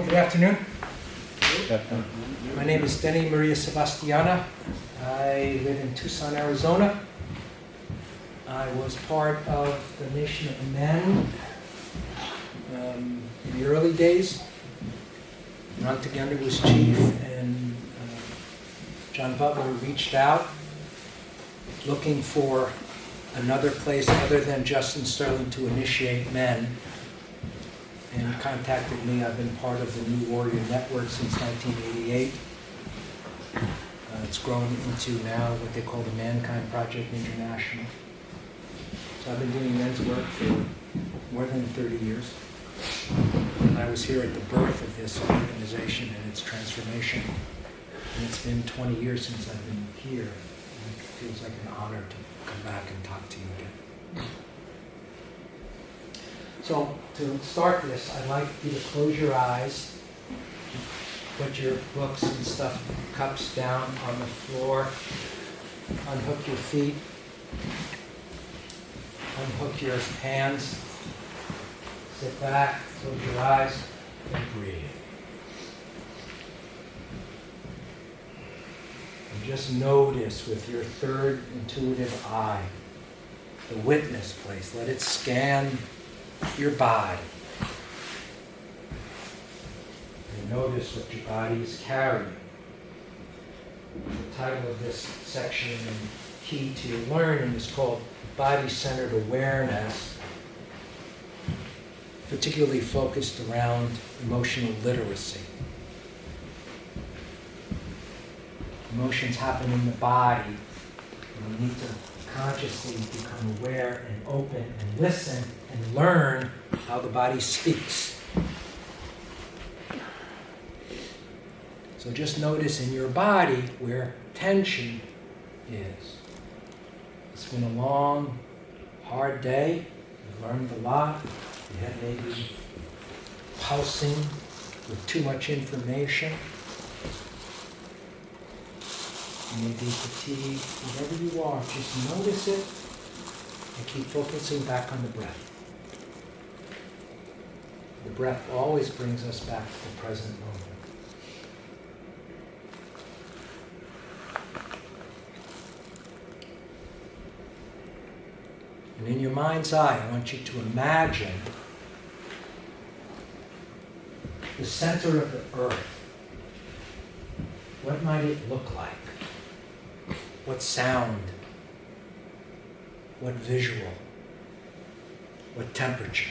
Good afternoon. My name is Dene Maria-Sebastiana. I live in Tucson, Arizona. I was part of the Nation of Men in the early days. Ron Together was chief, and John Butler reached out looking for another place other than Justin Sterling to initiate men, and contacted me. I've been part of the New Warrior Network since 1988. It's grown into now what they call the Mankind Project International. So I've been doing men's work for more than 30 years. And I was here at the birth of this organization and its transformation. And it's been 20 years since I've been here. And it feels like an honor to come back and talk to you again. So to start this, I'd like you to close your eyes, put your books and stuff, cups down on the floor, unhook your feet, unhook your hands, sit back, close your eyes, and breathe. And just notice with your third intuitive eye, the witness place. Let it scan your body. And notice what your body is carrying. The title of this section and key to your learning is called Body-Centered Awareness, particularly focused around emotional literacy. Emotions happen in the body, and we need to consciously become aware and open and listen and learn how the body speaks. So just notice in your body where tension is. It's been a long, hard day. You've learned a lot. You had maybe pulsing with too much information. You may be fatigued. Whatever you are, just notice it and keep focusing back on the breath. The breath always brings us back to the present moment. And in your mind's eye, I want you to imagine the center of the earth. What might it look like? What sound? What visual? What temperature?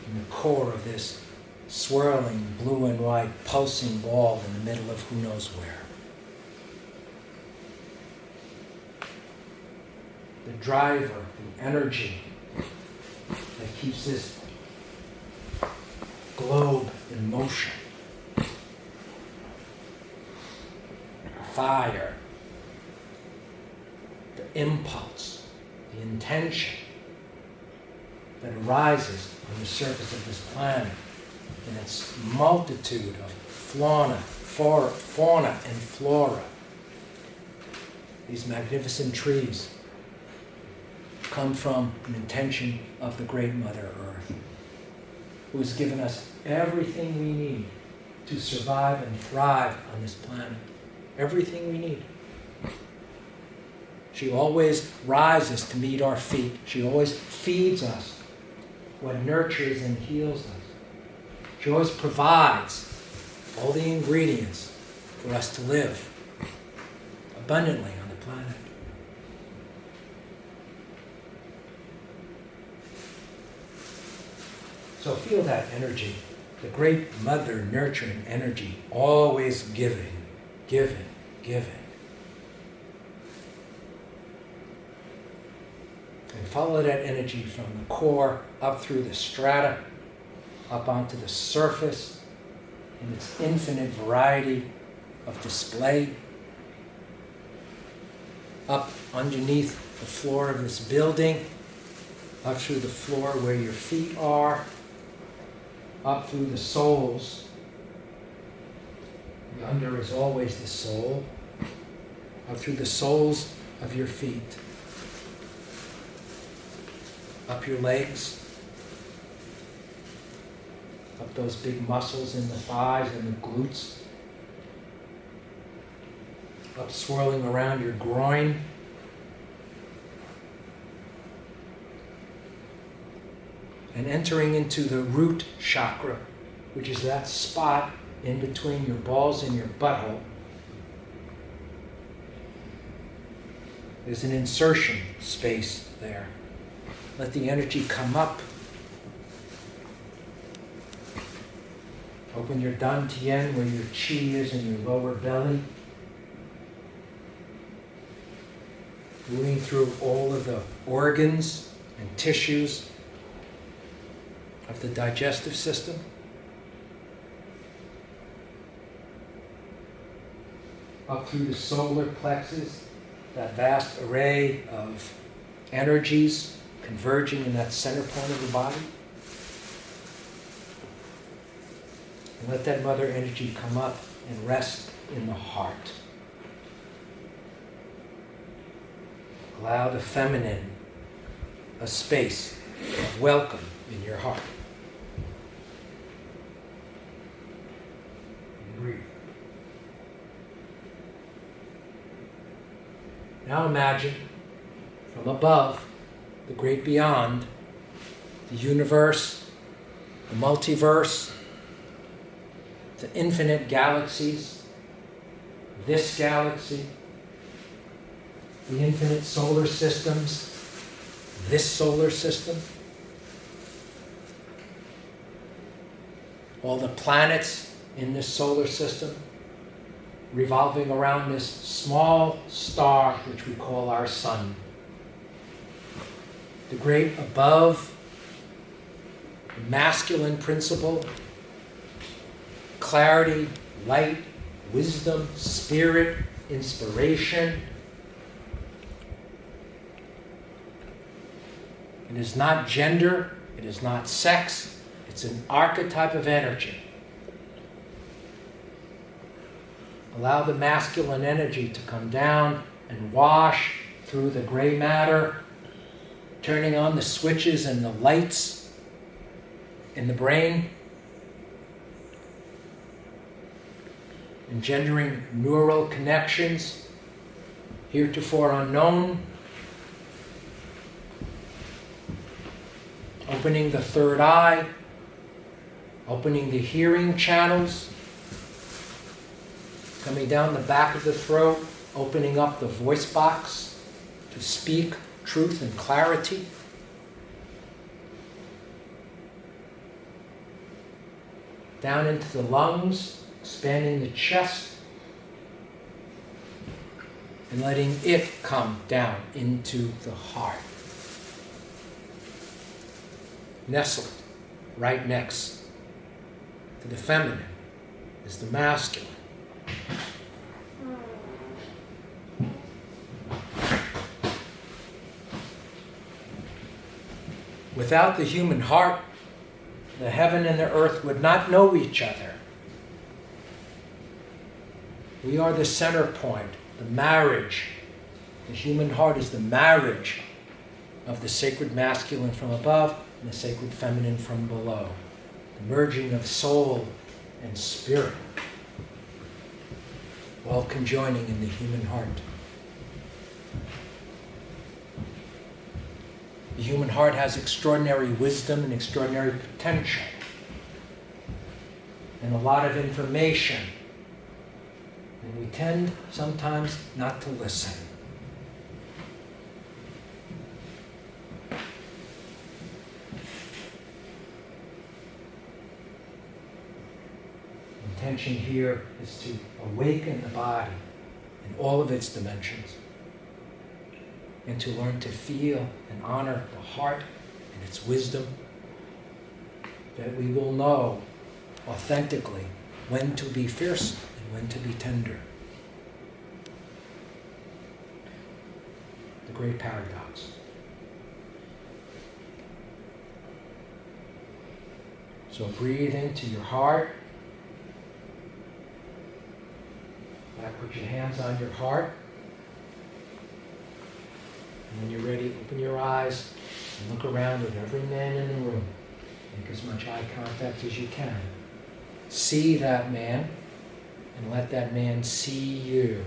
In the core of this swirling blue and white pulsing ball in the middle of who knows where. The driver, the energy that keeps this globe in motion. Fire, the impulse, the intention that arises on the surface of this planet in its multitude of fauna and flora. These magnificent trees come from an intention of the great Mother Earth, who has given us everything we need to survive and thrive on this planet. Everything we need. She always rises to meet our feet. She always feeds us what nurtures and heals us. She always provides all the ingredients for us to live abundantly on the planet. So feel that energy, the great mother nurturing energy, always giving, giving, giving. And follow that energy from the core up through the strata, up onto the surface in its infinite variety of display, up underneath the floor of this building, up through the floor where your feet are, up through the soles. The under is always the soul. Up through the soles of your feet. Up your legs. Up with those big muscles in the thighs and the glutes. Up swirling around your groin. And entering into the root chakra, which is that spot in between your balls and your butthole. There's an insertion space there. Let the energy come up. Open your dantian where your chi is in your lower belly. Moving through all of the organs and tissues of the digestive system. Up through the solar plexus, that vast array of energies converging in that center point of the body. And let that mother energy come up and rest in the heart. Allow the feminine a space of welcome in your heart. And breathe. Now imagine from above, the great beyond, the universe, the multiverse, the infinite galaxies, this galaxy, the infinite solar systems, this solar system, all the planets in this solar system revolving around this small star which we call our sun. The great above, the masculine principle, clarity, light, wisdom, spirit, inspiration. It is not gender, it is not sex, it's an archetype of energy. Allow the masculine energy to come down and wash through the gray matter, turning on the switches and the lights in the brain, engendering neural connections heretofore unknown, opening the third eye, opening the hearing channels, coming down the back of the throat, opening up the voice box to speak truth and clarity. Down into the lungs, expanding the chest, and letting it come down into the heart. Nestled right next to the feminine is the masculine. Without the human heart, the heaven and the earth would not know each other. We are the center point, the marriage. The human heart is the marriage of the sacred masculine from above and the sacred feminine from below. The merging of soul and spirit, all conjoining in the human heart. The human heart has extraordinary wisdom and extraordinary potential, and a lot of information. And we tend sometimes not to listen. Intention here is to awaken the body in all of its dimensions, and to learn to feel and honor the heart and its wisdom, that we will know authentically when to be fierce and when to be tender. The great paradox. So breathe into your heart. Now put your hands on your heart. And when you're ready, open your eyes and look around at every man in the room. Make as much eye contact as you can. See that man, and let that man see you.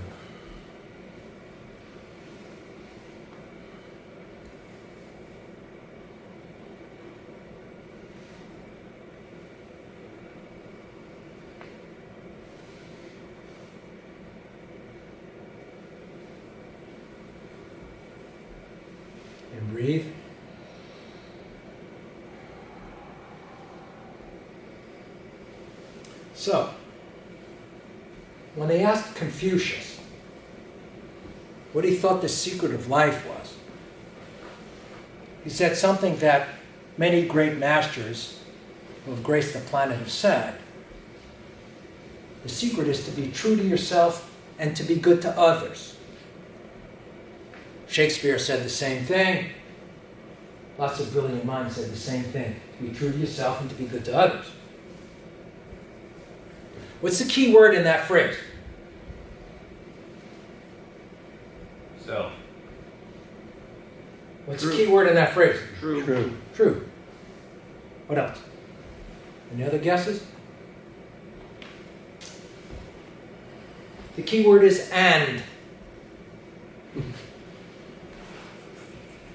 And breathe. So, when they asked Confucius what he thought the secret of life was, he said something that many great masters who have graced the planet have said. The secret is to be true to yourself and to be good to others. Shakespeare said the same thing. Lots of brilliant minds said the same thing. To be true to yourself and to be good to others. What's the key word in that phrase? Self. What's the key word in that phrase? True. True. What else? Any other guesses? The key word is and.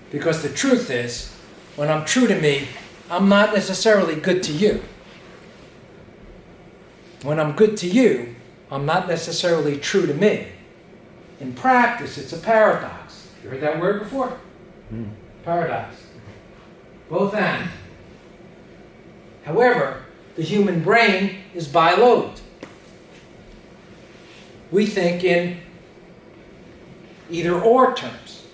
Because the truth is, when I'm true to me, I'm not necessarily good to you. When I'm good to you, I'm not necessarily true to me. In practice, it's a paradox. You heard that word before? Paradox. Both and. However, the human brain is bilobed. We think in either or terms.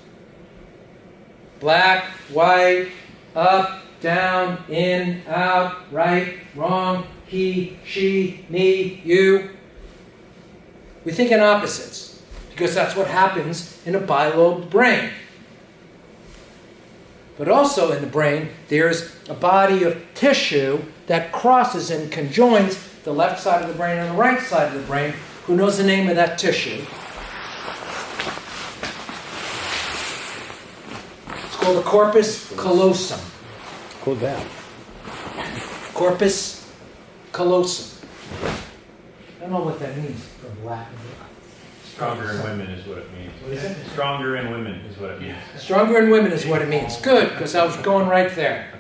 Black, white, up, down, in, out, right, wrong, he, she, me, you. We think in opposites because that's what happens in a bilobed brain. But also in the brain, there's a body of tissue that crosses and conjoins the left side of the brain and the right side of the brain. Who knows the name of that tissue? It's called the corpus callosum. Called that. Corpus callosum. I don't know what that means from Latin. Stronger in women is what it means. What is it? Stronger in women is what it means. Stronger in women is what it means. Good, because I was going right there.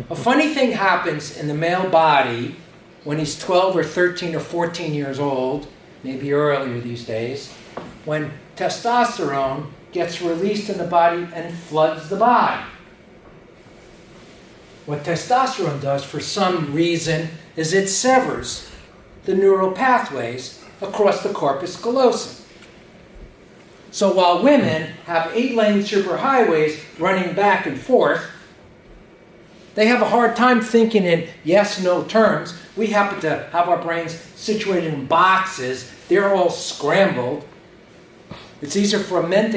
A funny thing happens in the male body when he's 12 or 13 or 14 years old, maybe earlier these days, when testosterone gets released in the body and floods the body. What testosterone does, for some reason, is it severs the neural pathways across the corpus callosum. So while women have 8-lane superhighways running back and forth, they have a hard time thinking in yes-no terms. We happen to have our brains situated in boxes. They're all scrambled. It's easier for men to